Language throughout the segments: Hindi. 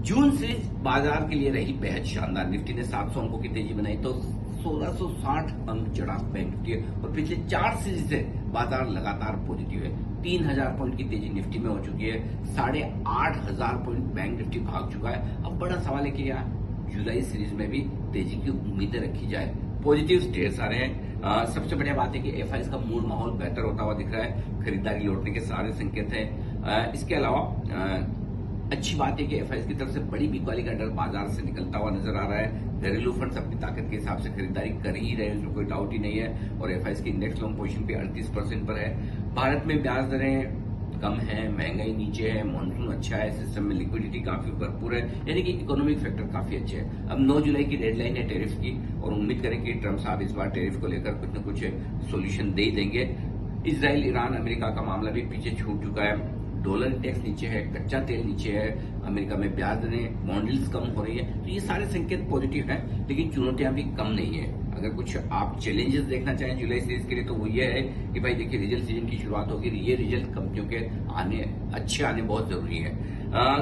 जून से बाजार के लिए रही बेहद शानदार। निफ्टी ने 700 अंकों की तेजी बनाई तो 1660 अंक चढ़ा बैंक निफ्टी, और पिछले 4 सीरीज से बाजार लगातार पॉजिटिव है। 3000 पॉइंट की तेजी निफ्टी में हो चुकी है। 8500 पॉइंट बैंक निफ्टी भाग चुका है। अब बड़ा सवाल है कि क्या जुलाई सीरीज में भी तेजी की उम्मीदें रखी जाए। पॉजिटिव ढेर सारे हैं। सबसे बढ़िया बात है कि एफआईएस का मूड माहौल बेहतर होता हुआ दिख रहा है। खरीदारी लौटने के सारे संकेत हैं। इसके अलावा अच्छी बात है कि एफआईएस की तरफ से बड़ी बिकवाली का डर बाजार से निकलता हुआ नजर आ रहा है। घरेलू फंड्स अपनी ताकत के हिसाब से खरीदारी कर ही रहे हैं, उसमें कोई डाउट ही नहीं है। और एफआईएस की इंडेक्स लॉन्ग पोजीशन पे 38% पर है। भारत में ब्याज दरें कम है, महंगाई नीचे है, मानसून अच्छा है, सिस्टम में लिक्विडिटी काफी भरपूर है, यानी कि इकोनॉमिक फैक्टर काफी अच्छे हैं। अब 9 जुलाई की डेडलाइन है टैरिफ की, और उम्मीद करें कि ट्रंप साहब इस बार टैरिफ को लेकर कुछ न कुछ सोल्यूशन दे ही देंगे। इजराइल, ईरान, अमेरिका का मामला भी पीछे छूट चुका है। डॉलर इंडेक्स नीचे है, कच्चा तेल नीचे है, अमेरिका में ब्याज दरें, बॉन्ड यील्ड्स कम हो रही है। तो ये सारे संकेत पॉजिटिव हैं, लेकिन चुनौतियां भी कम नहीं है। अगर कुछ आप चैलेंजेस देखना चाहें जुलाई सीरीज के लिए, तो वो ये है कि भाई देखिए, रिजल्ट सीजन की शुरुआत होगी। ये रिजल्ट कंपनियों के अच्छे आने बहुत जरूरी है।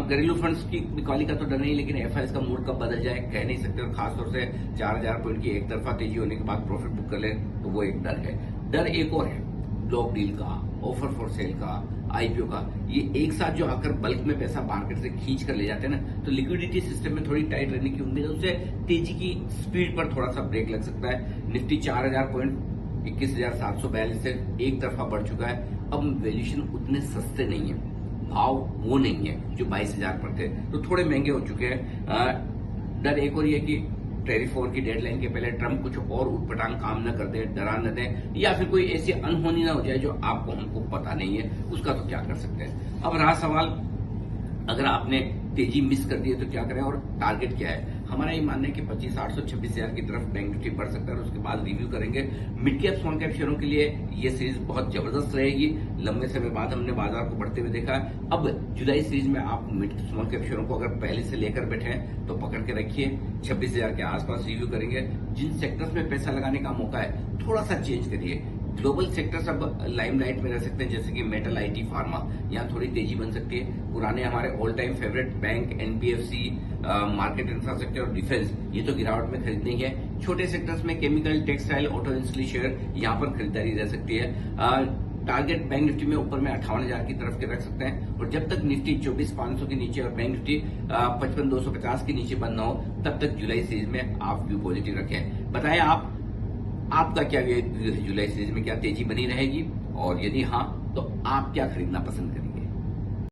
घरेलू फंड्स की बिकवाली का तो डर नहीं, लेकिन एफआईएस का मूड कब बदल जाए कह नहीं सकते। और खासतौर से 4000 पॉइंट की एक तरफा तेजी होने के बाद प्रॉफिट बुक कर ले, तो वो एक डर है। डर एक और है, ब्लॉक डील का, ऑफर फॉर सेल का, आईपीओ का। ये एक साथ जो आकर बल्क में पैसा मार्केट से खींच कर ले जाते हैं ना, तो लिक्विडिटी सिस्टम में थोड़ी टाइट रहने की उम्मीद है। उससे तेजी की स्पीड पर थोड़ा सा ब्रेक लग सकता है। निफ्टी 4000 पॉइंट 21,742 से एक तरफा बढ़ चुका है। अब वैल्यूएशन उतने सस्ते नहीं है, भाव वो नहीं है जो 22,000 पर थे, तो थोड़े महंगे हो चुके हैं। डर एक और ये कि टैरिफ वॉर की डेडलाइन के पहले ट्रंप कुछ और उटपटांग काम न कर दें, डरा न दें, या फिर कोई ऐसी अनहोनी ना हो जाए जो आपको हमको पता नहीं है, उसका तो क्या कर सकते हैं। अब रहा सवाल, अगर आपने तेजी मिस कर दी है तो क्या करें, और टारगेट क्या है। हमारा ये मानना है कि 25,826,000 की तरफ बैंक निफ्टी बढ़ सकता है, और उसके बाद रिव्यू करेंगे। मिड कैप स्मॉल कैप शेयरों के लिए ये सीरीज बहुत जबरदस्त रहेगी। लंबे समय बाद हमने बाजार को बढ़ते हुए देखा। अब जुलाई सीरीज में आप मिड स्मॉल कैप शेयरों को अगर पहले से लेकर बैठे हैं तो पकड़ के रखिए। 26,000 के आसपास रिव्यू करेंगे। जिन सेक्टर्स में पैसा लगाने का मौका है थोड़ा सा चेंज करिए। ग्लोबल सेक्टर्स अब लाइमलाइट में रह सकते हैं, जैसे कि मेटल, आईटी, फार्मा, यहाँ थोड़ी तेजी बन सकती है। पुराने हमारे all time favourite bank, NBFC, market infrastructure और डिफेंस, ये तो गिरावट में खरीदने ही है। छोटे सेक्टर्स में chemical, textile, auto industry share, यहाँ पर खरीदारी रह सकती है। टारगेट बैंक निफ्टी में ऊपर में 58,000 की तरफ के रख सकते हैं, और जब तक निफ्टी 24,500 के नीचे और बैंक निफ्टी 55,250 के नीचे बंद न हो, तब तक जुलाई सीरीज में आप व्यू पॉजिटिव रखें। बताएं आपका क्या व्यू है जुलाई सीरीज में, क्या तेजी बनी रहेगी, और यदि हाँ तो आप क्या खरीदना पसंद करें।